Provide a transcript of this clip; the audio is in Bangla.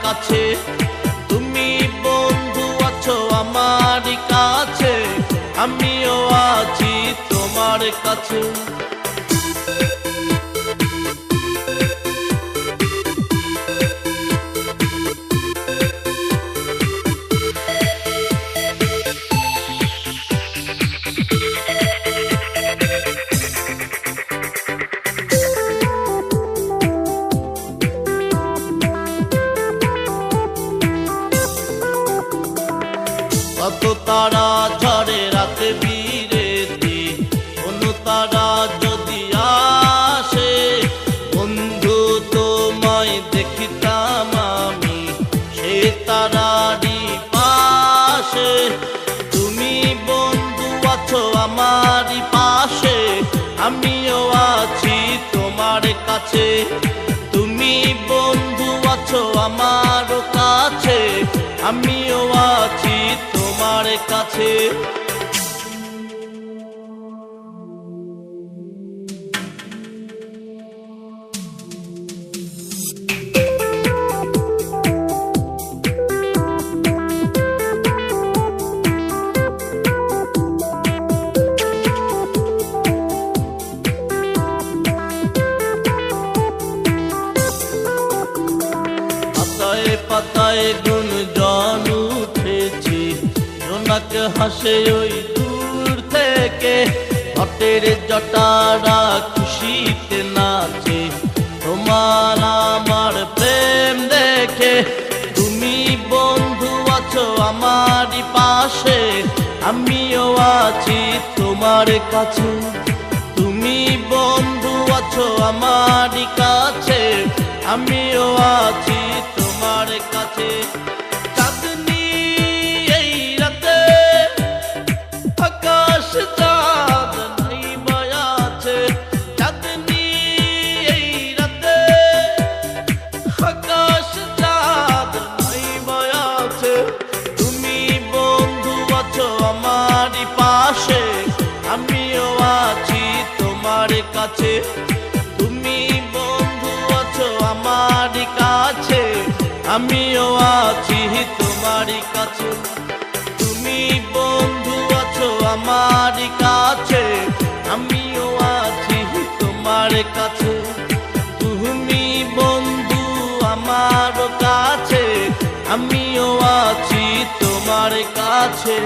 কাছে, তুমি বন্ধু আছো আমার কাছে, আমিও আছি তোমার কাছে। কত তারা ঝরে রাতে বিরেতে, কোনো তারা যদি আসে, বন্ধু তোমায় দেখিতাম আমি সে তারারই পাশে। তুমি বন্ধু আছো আমারই পাশে, আমিও আছি তোমার কাছে। তুমি বন্ধু আছো আমার কাছে, আমিও আছি তোমার কাছে। পাতায় পাতায় গুঞ্জন উঠেছে, জোনাক হাসে ওই দূর থেকে, ঘটের জটারা খুশিতে নাচে তোমার আমার প্রেম দেখে। তুমি বন্ধু আছো আমারই পাশে, আমিও আছি তোমার কাছে। তুমি বন্ধু আছো আমারই কাছে, আমিও আছি তোমার কাছে। চাঁদনি এই রাতে আকাশ চাঁদ নাই আছে, চাঁদনি এই রাতে আকাশ চাঁদ নাই আছে। তুমি বন্ধু আছো আমারই পাশে, আমিও আছি তোমার কাছে। তুমি বন্ধু আছো আমার কাছে, আমিও আছি তোমার কাছে। তুমি বন্ধু আছো আমার কাছে, আমিও আছি তোমার কাছে। তুমি বন্ধু আমার কাছে, আমিও আছি তোমার কাছে।